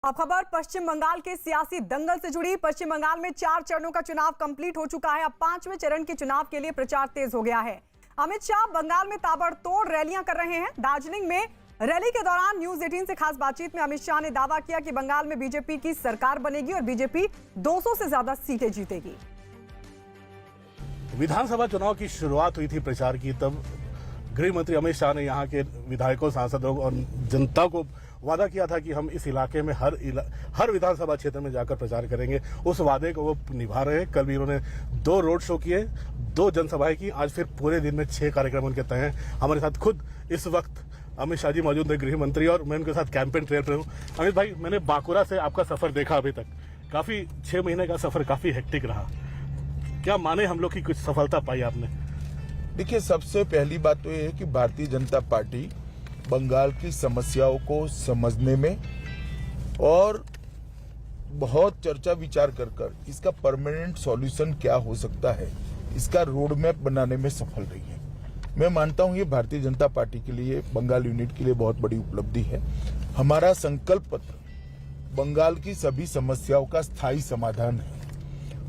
अब खबर पश्चिम बंगाल के सियासी दंगल से जुड़ी। पश्चिम बंगाल में 4 चरणों का चुनाव कंप्लीट हो चुका है। अब 5वें चरण के चुनाव के लिए प्रचार तेज हो गया है। अमित शाह बंगाल में ताबड़तोड़ रैलियां कर रहे हैं। दार्जिलिंग में रैली के दौरान न्यूज 18 से खास बातचीत में अमित शाह ने दावा किया कि बंगाल में बीजेपी की सरकार बनेगी और बीजेपी 200 से ज्यादा सीटें जीतेगी। विधानसभा चुनाव की शुरुआत हुई थी प्रचार की, तब गृह मंत्री अमित शाह ने यहाँ के विधायकों, सांसदों और जनता को वादा किया था कि हम इस इलाके में हर विधानसभा क्षेत्र में जाकर प्रचार करेंगे। उस वादे को वो निभा रहे हैं। कल भी उन्होंने 2 रोड शो किए, 2 जनसभाएं की। आज फिर पूरे दिन में 6 कार्यक्रम उनके तय हैं। हमारे साथ खुद इस वक्त अमित शाह जी मौजूद है, गृह मंत्री, और मैं उनके साथ कैंपेन ट्रेल पर हूँ। अमित भाई, मैंने बांकुरा से आपका सफर देखा अभी तक। काफी 6 महीने का सफर काफी हेक्टिक रहा। क्या माने हम लोग की कुछ सफलता पाई आपने? देखिए, सबसे पहली बात तो ये है कि भारतीय जनता पार्टी बंगाल की समस्याओं को समझने में और बहुत चर्चा विचार कर इसका परमानेंट सॉल्यूशन क्या हो सकता है, इसका रोड मैप बनाने में सफल रही है। मैं मानता हूं ये भारतीय जनता पार्टी के लिए, बंगाल यूनिट के लिए बहुत बड़ी उपलब्धि है। हमारा संकल्प पत्र बंगाल की सभी समस्याओं का स्थायी समाधान है,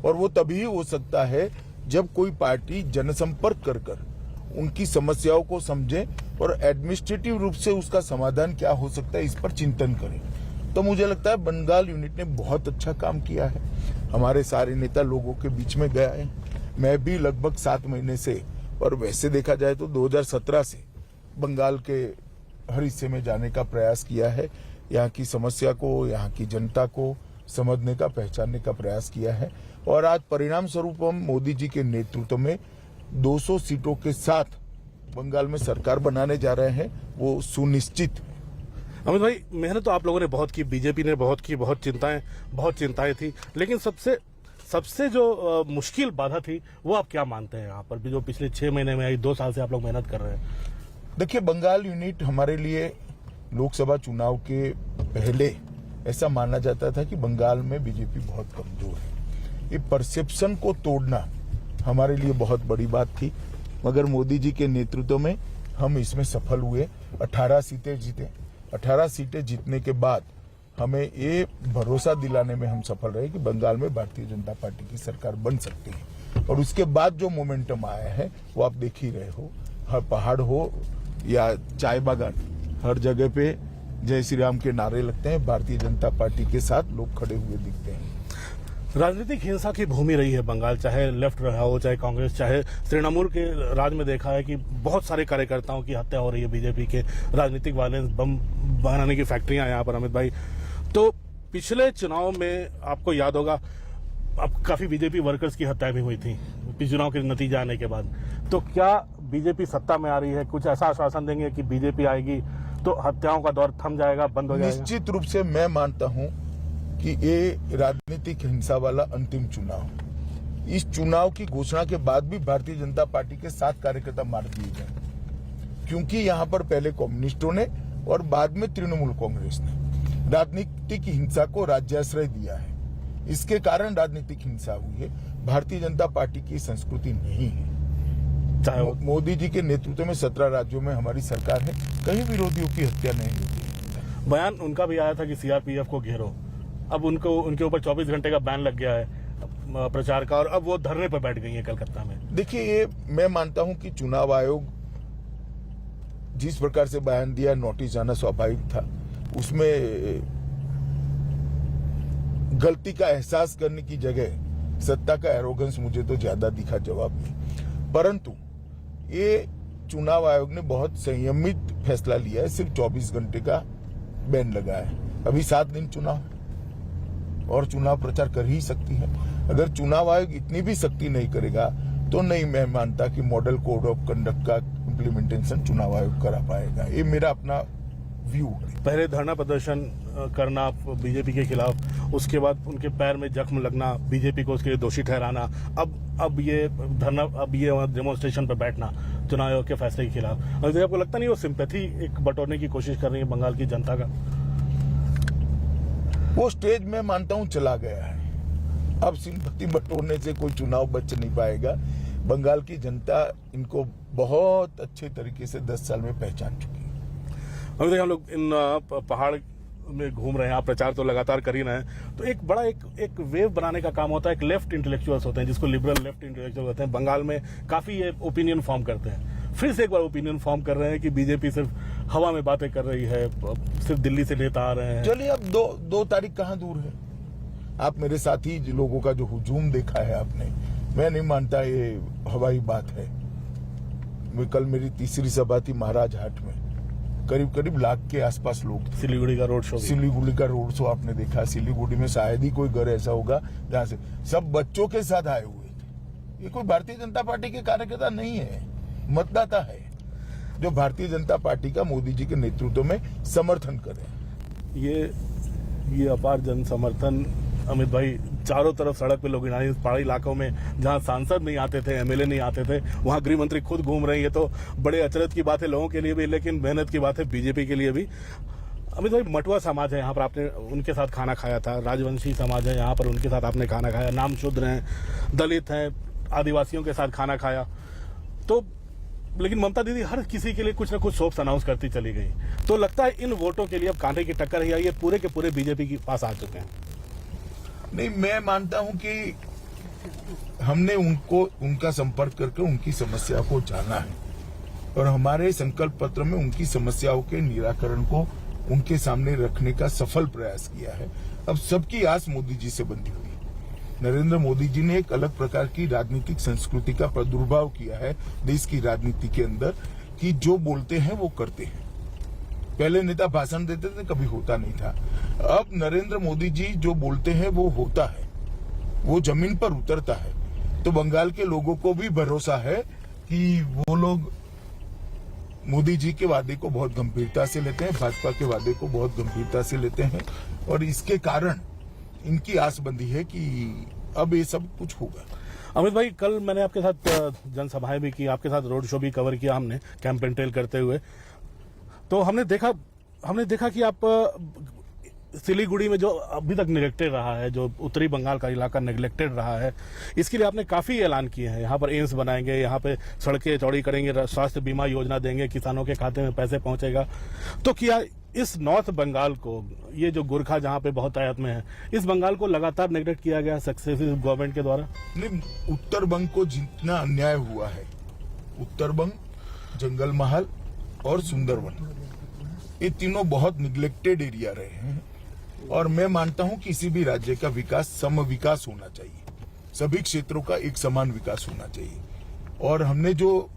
और वो तभी हो सकता है जब कोई पार्टी जनसंपर्क कर उनकी समस्याओं को समझे और एडमिनिस्ट्रेटिव रूप से उसका समाधान क्या हो सकता है इस पर चिंतन करे। तो मुझे लगता है बंगाल यूनिट ने बहुत अच्छा काम किया है। हमारे सारे नेता लोगों के बीच में गया है। मैं भी लगभग 7 महीने से, और वैसे देखा जाए तो 2017 से बंगाल के हर हिस्से में जाने का प्रयास किया है। यहाँ की समस्या को, यहाँ की जनता को समझने का, पहचानने का प्रयास किया है। और आज परिणाम स्वरूप हम मोदी जी के नेतृत्व में 200 सीटों के साथ बंगाल में सरकार बनाने जा रहे हैं, वो सुनिश्चित है। अमित भाई, मेहनत तो आप लोगों ने बहुत की, बीजेपी ने बहुत की, बहुत चिंताएं थी, लेकिन सबसे जो मुश्किल बाधा थी वो आप क्या मानते हैं यहाँ पर भी, जो पिछले 6 महीने में आई, 2 साल से आप लोग मेहनत कर रहे हैं? देखिए, बंगाल यूनिट हमारे लिए लोकसभा चुनाव के पहले ऐसा माना जाता था कि बंगाल में बीजेपी बहुत कमजोर है। ये परसेप्शन को तोड़ना हमारे लिए बहुत बड़ी बात थी, मगर मोदी जी के नेतृत्व में हम इसमें सफल हुए। 18 सीटें जीते। 18 सीटें जीतने के बाद हमें ये भरोसा दिलाने में हम सफल रहे कि बंगाल में भारतीय जनता पार्टी की सरकार बन सकती है। और उसके बाद जो मोमेंटम आया है वो आप देख ही रहे हो। हर पहाड़ हो या चाय बागान, हर जगह पे जय श्री राम के नारे लगते हैं। भारतीय जनता पार्टी के साथ लोग खड़े हुए दिखते हैं। राजनीतिक हिंसा की भूमि रही है बंगाल, चाहे लेफ्ट रहा हो, चाहे कांग्रेस, चाहे तृणमूल के राज में देखा है कि बहुत सारे कार्यकर्ताओं की हत्या हो रही है। बीजेपी के राजनीतिक वायलेंस, बम बनाने की फैक्ट्रियां यहाँ पर। अमित भाई, तो पिछले चुनाव में आपको याद होगा, अब काफी बीजेपी वर्कर्स की हत्याएं भी हुई थी चुनाव के नतीजे आने के बाद। तो क्या बीजेपी सत्ता में आ रही है, कुछ ऐसा आश्वासन देंगे कि बीजेपी आएगी तो हत्याओं का दौर थम जाएगा, बंद हो जाएगा? निश्चित रूप से मैं मानता हूं कि ये राजनीतिक हिंसा वाला अंतिम चुनाव, इस चुनाव की घोषणा के बाद भी भारतीय जनता पार्टी के 7 कार्यकर्ता मार दिए गए, क्योंकि यहां पर पहले कम्युनिस्टों ने और बाद में तृणमूल कांग्रेस ने राजनीतिक हिंसा को राज्याश्रय दिया है। इसके कारण राजनीतिक हिंसा हुई है। भारतीय जनता पार्टी की संस्कृति नहीं है। मोदी जी के नेतृत्व में 17 राज्यों में हमारी सरकार है, कहीं विरोधियों की हत्या नहीं होती। बयान उनका भी आया था कि सीआरपीएफ को घेरो। अब उनके ऊपर 24 घंटे का बैन लग गया है प्रचार का, और अब वो धरने पर बैठ गई है कलकत्ता में। देखिए, ये मैं मानता हूं कि चुनाव आयोग जिस प्रकार से बयान दिया, नोटिस जाना स्वाभाविक था। उसमें गलती का एहसास करने की जगह सत्ता का एरोगेंस मुझे तो ज्यादा दिखा जवाब में। परंतु ये चुनाव आयोग ने बहुत संयमित फैसला लिया है। सिर्फ 24 घंटे का बैन लगा है। अभी 7 दिन चुनाव और चुनाव प्रचार कर ही सकती है। अगर चुनाव आयोग इतनी भी सख्ती नहीं करेगा तो नहीं मैं मानता कि मॉडल कोड ऑफ कंडक्ट का इम्प्लीमेंटेशन चुनाव आयोग करा पाएगा। ये मेरा अपना व्यू है। पहले धरना प्रदर्शन करना बीजेपी के खिलाफ, उसके बाद उनके पैर में जख्म लगना, बीजेपी को उसके लिए दोषी ठहराना, अब ये धरना, अब ये डेमोन्स्ट्रेशन पर बैठना चुनाव आयोग के फैसले के खिलाफ। और आपको लगता नहीं वो सिंपैथी एक बटोरने की कोशिश कर रही है बंगाल की जनता का? वो स्टेज में मानता हूं चला गया है। अब सिंपैथी बटोरने से कोई चुनाव बच नहीं पाएगा। बंगाल की जनता इनको बहुत अच्छे तरीके से 10 साल में पहचान चुकी है। अभी हम लोग इन पहाड़ में घूम रहे हैं आप, प्रचार तो लगातार कर ही रहे हैं, तो एक बड़ा एक वेव बनाने का काम होता है। एक लेफ्ट इंटेलेक्चुअल्स होते हैं जिसको लिबरल लेफ्ट इंटेलेक्चुअल होते हैं, बंगाल में काफी ये ओपिनियन फॉर्म करते हैं। फिर से एक बार ओपिनियन फॉर्म कर रहे हैं कि बीजेपी सिर्फ हवा में बातें कर रही है, सिर्फ दिल्ली से नेता आ रहे हैं। चलिए, अब दो तारीख कहाँ दूर है। आप मेरे साथी लोगों का जो हुजूम देखा है आपने, मैं नहीं मानता ये हवाई बात है। कल मेरी तीसरी सभा थी महाराज हाट में, करीब लाख के आसपास लोग थे। सिलीगुड़ी का रोड शो आपने देखा। सिलीगुड़ी में शायद ही कोई घर ऐसा होगा जहाँ से सब बच्चों के साथ आए हुए थे। ये कोई भारतीय जनता पार्टी के कार्यकर्ता नहीं है, मतदाता है जो भारतीय जनता पार्टी का मोदी जी के नेतृत्व में समर्थन करे। ये अपार जन समर्थन अमित भाई, चारों तरफ सड़क पे लोग, पहाड़ी इलाकों में जहां सांसद नहीं आते थे, एमएलए नहीं आते थे, वहां गृह मंत्री खुद घूम रहे हैं। ये तो बड़े अचरज की बात है लोगों के लिए भी, लेकिन मेहनत की बात है बीजेपी के लिए भी। अमित भाई, मटुआ समाज है यहाँ पर, आपने उनके साथ खाना खाया था। राजवंशी समाज है यहाँ पर, उनके साथ आपने खाना खाया। नाम शूद्र हैं, दलित हैं, आदिवासियों के साथ खाना खाया। तो लेकिन ममता दीदी हर किसी के लिए कुछ ना कुछ सोप्स अनाउंस करती चली गई। तो लगता है इन वोटों के लिए अब कांटे की टक्कर है, ये पूरे के पूरे बीजेपी के पास आ चुके हैं। नहीं, मैं मानता हूं कि हमने उनका संपर्क करके उनकी समस्या को जाना है और हमारे संकल्प पत्र में उनकी समस्याओं के निराकरण को उनके सामने रखने का सफल प्रयास किया है। अब सबकी आस मोदी जी से बंधी हुई है। नरेंद्र मोदी जी ने एक अलग प्रकार की राजनीतिक संस्कृति का प्रादुर्भाव किया है देश की राजनीति के अंदर, कि जो बोलते हैं वो करते हैं। पहले नेता भाषण देते थे, कभी होता नहीं था। अब नरेंद्र मोदी जी जो बोलते हैं वो होता है, वो जमीन पर उतरता है। तो बंगाल के लोगों को भी भरोसा है कि वो लोग मोदी जी के वादे को बहुत गंभीरता से लेते हैं, भाजपा के वादे को बहुत गंभीरता से लेते हैं और इसके कारण इनकी आस बंधी है कि अब ये सब कुछ होगा। अमित भाई, कल मैंने आपके साथ जनसभाएं भी की, आपके साथ रोड शो भी कवर किया हमने कैंपेन ट्रेल करते हुए। तो हमने देखा कि आप सिलीगुड़ी में जो अभी तक निगलेक्टेड रहा है, जो उत्तरी बंगाल का इलाका निगलेक्टेड रहा है, इसके लिए आपने काफी ऐलान किए हैं। यहाँ पर एम्स बनाएंगे, यहाँ पे सड़कें चौड़ी करेंगे, स्वास्थ्य बीमा योजना देंगे, किसानों के खाते में पैसे पहुंचेगा। तो क्या इस नॉर्थ बंगाल को, ये जो गोरखा जहाँ पे बहुत आयत में है, इस बंगाल को लगातार नेग्लेक्ट किया गया सक्सेसिव गवर्नमेंट के द्वारा? नहीं, उत्तर बंग को जितना अन्याय हुआ है, उत्तर बंग, जंगल महल और सुंदरवन, ये तीनों बहुत निगलेक्टेड एरिया रहे हैं और मैं मानता हूं किसी भी राज्य का विकास सम विकास होना चाहिए, सभी क्षेत्रों का एक समान विकास होना चाहिए। और हमने जो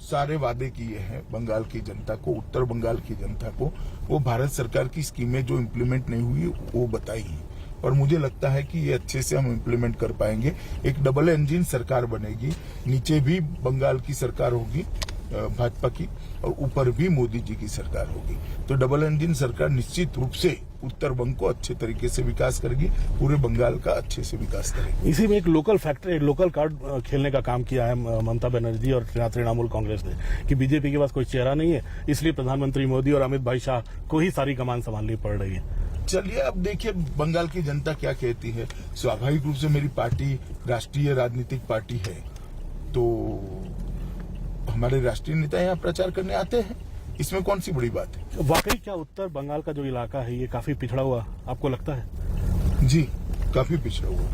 सारे वादे किए हैं बंगाल की जनता को, उत्तर बंगाल की जनता को, वो भारत सरकार की स्कीमें जो इम्प्लीमेंट नहीं हुई वो बताई हैं और मुझे लगता है कि ये अच्छे से हम इम्प्लीमेंट कर पाएंगे। एक डबल इंजन सरकार बनेगी, नीचे भी बंगाल की सरकार होगी भाजपा की और ऊपर भी मोदी जी की सरकार होगी। तो डबल इंजन सरकार निश्चित रूप से उत्तर बंग को अच्छे तरीके से विकास करेगी, पूरे बंगाल का अच्छे से विकास करेगी। इसी में एक लोकल फैक्टर, एक लोकल कार्ड खेलने का काम किया है ममता बनर्जी और तृणमूल कांग्रेस ने, कि बीजेपी के पास कोई चेहरा नहीं है, इसलिए प्रधानमंत्री मोदी और अमित भाई शाह को ही सारी कमान संभालनी पड़ रही है। चलिए, अब देखिए बंगाल की जनता क्या कहती है। स्वाभाविक रूप से मेरी पार्टी राष्ट्रीय राजनीतिक पार्टी है, तो हमारे राष्ट्रीय नेता यहाँ प्रचार करने आते हैं, इसमें कौन सी बड़ी बात है। वाकई क्या उत्तर बंगाल का जो इलाका है ये काफी पिछड़ा हुआ आपको लगता है? जी, काफी पिछड़ा हुआ।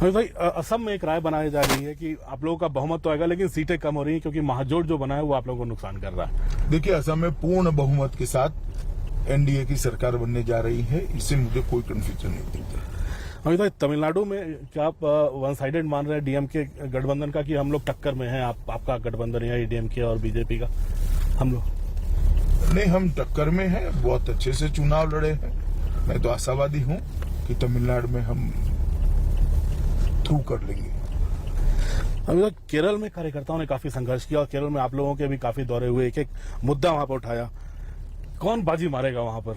अमित भाई, असम में एक राय बनाई जा रही है कि आप लोगों का बहुमत तो आएगा लेकिन सीटें कम हो रही हैं क्योंकि महाजोट जो बना है वो आप लोगों को नुकसान कर रहा है। देखिए, असम में पूर्ण बहुमत के साथ एनडीए की सरकार बनने जा रही है, इससे मुझे कोई कंफ्यूजन नहीं दिखता। अमित भाई, तमिलनाडु में क्या आप वन साइडेड मान रहे हैं डीएमके गठबंधन का, कि हम लोग टक्कर में हैं, आपका गठबंधन है डीएमके और बीजेपी का? हम लोग नहीं, हम टक्कर में हैं, बहुत अच्छे से चुनाव लड़े हैं। मैं तो आशावादी हूं कि तमिलनाडु में हम थ्रू कर लेंगे। अभी तक केरल में कार्यकर्ताओं ने काफी संघर्ष किया और केरल में आप लोगों के भी काफी दौरे हुए, एक एक मुद्दा वहां पर उठाया। कौन बाजी मारेगा वहां पर?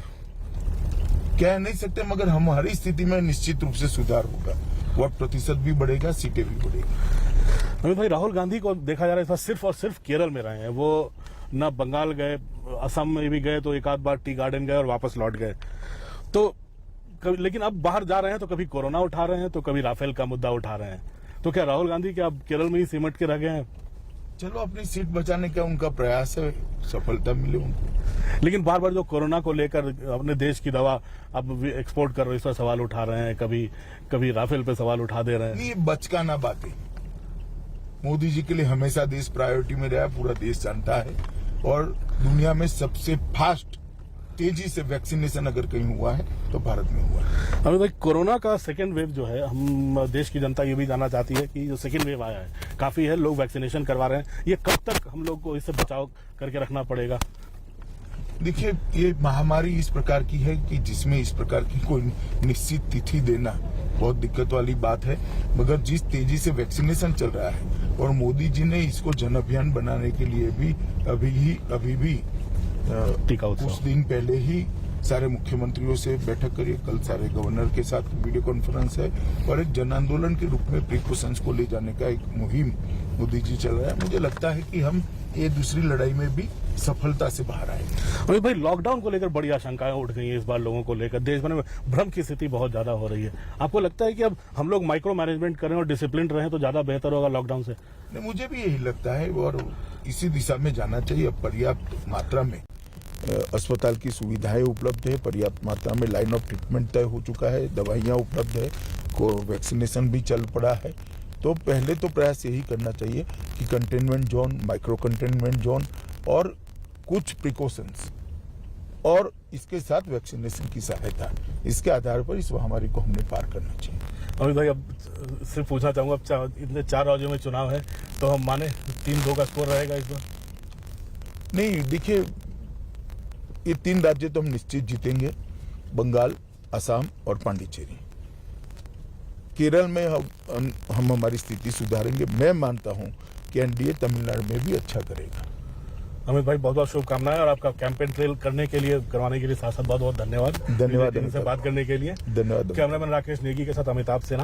कह नहीं सकते, मगर हमारी स्थिति में निश्चित रूप से सुधार होगा। वोट प्रतिशत भी बढ़ेगा, सीटें भी बढ़ेगी। अमित भाई, राहुल गांधी को देखा जा रहा है इस बार सिर्फ और सिर्फ केरल में रहे हैं। वो न बंगाल गए, असम में भी गए तो एक आध बार टी गार्डन गए और वापस लौट गए। तो लेकिन अब बाहर जा रहे हैं तो कभी कोरोना उठा रहे हैं तो कभी राफेल का मुद्दा उठा रहे हैं। तो क्या राहुल गांधी क्या अब केरल में ही सिमट के रह गए हैं? चलो अपनी सीट बचाने का उनका प्रयास है, सफलता मिले उनको। लेकिन बार बार जो कोरोना को लेकर अपने देश की दवा अब एक्सपोर्ट कर रहे हैं, इस पर सवाल उठा रहे हैं, कभी राफेल पे सवाल उठा दे रहे हैं। ये बचकाना बातें। मोदी जी के लिए हमेशा देश प्रायोरिटी में रहा, पूरा देश जानता है। और दुनिया में सबसे फास्ट तेजी से वैक्सीनेशन अगर कहीं हुआ है तो भारत में हुआ है। अमित भाई, कोरोना का सेकेंड वेव जो है, हम देश की जनता ये भी जानना चाहती है कि जो सेकेंड वेव आया है, काफी है, लोग वैक्सीनेशन करवा रहे हैं, ये कब तक हम लोग को इससे बचाव करके रखना पड़ेगा? देखिए, ये महामारी इस प्रकार की है कि जिसमें इस प्रकार की कोई निश्चित तिथि देना बहुत दिक्कत वाली बात है। मगर जिस तेजी से वैक्सीनेशन चल रहा है और मोदी जी ने इसको जन अभियान बनाने के लिए भी अभी भी टीका उत्सव कुछ दिन पहले ही सारे मुख्यमंत्रियों से बैठक करी, कल सारे गवर्नर के साथ वीडियो कॉन्फ्रेंस है और एक जन आंदोलन के रूप में प्रिकॉशंस को ले जाने का एक मुहिम मोदी जी चल रहा है। मुझे लगता है कि हम ये दूसरी लड़ाई में भी सफलता से बाहर आएंगे। अमित भाई, लॉकडाउन को लेकर बड़ी आशंकाएं उठ गई हैं इस बार लोगों को लेकर, देश भर में भ्रम की स्थिति बहुत ज्यादा हो रही है। आपको लगता है कि अब हम लोग माइक्रो मैनेजमेंट करें और डिसिप्लिन रहें तो ज्यादा बेहतर होगा लॉकडाउन से? नहीं, मुझे भी यही लगता है और इसी दिशा में जाना चाहिए। अब पर्याप्त मात्रा में अस्पताल की सुविधाएं उपलब्ध है, पर्याप्त मात्रा में लाइन ऑफ ट्रीटमेंट तय हो चुका है, दवाइयां उपलब्ध है, वैक्सीनेशन भी चल पड़ा है। तो पहले तो प्रयास यही करना चाहिए कि containment zone, micro containment zone और कुछ प्रिकॉशंस और इसके साथ वैक्सीनेशन की सहायता, इसके आधार पर इस महामारी को हमने पार करना चाहिए। अमित भाई, अब सिर्फ पूछना चाहूंगा, अब इतने 4 राज्यों में चुनाव है तो हम माने 3-2 का स्कोर रहेगा इस बार? नहीं, देखिए, ये 3 राज्य तो हम निश्चित जीतेंगे, बंगाल, असम और पांडिचेरी। केरल में हम हमारी स्थिति सुधारेंगे। मैं मानता हूं कि एनडीए तमिलनाडु में भी अच्छा करेगा। अमित भाई, बहुत बहुत शुभकामनाएं और आपका कैंपेन ट्रेल करवाने के लिए साथ साथ बहुत बहुत धन्यवाद। धन्यवाद से बात करने के लिए धन्यवाद। कैमरामैन राकेश नेगी के साथ अमिताभ सेना।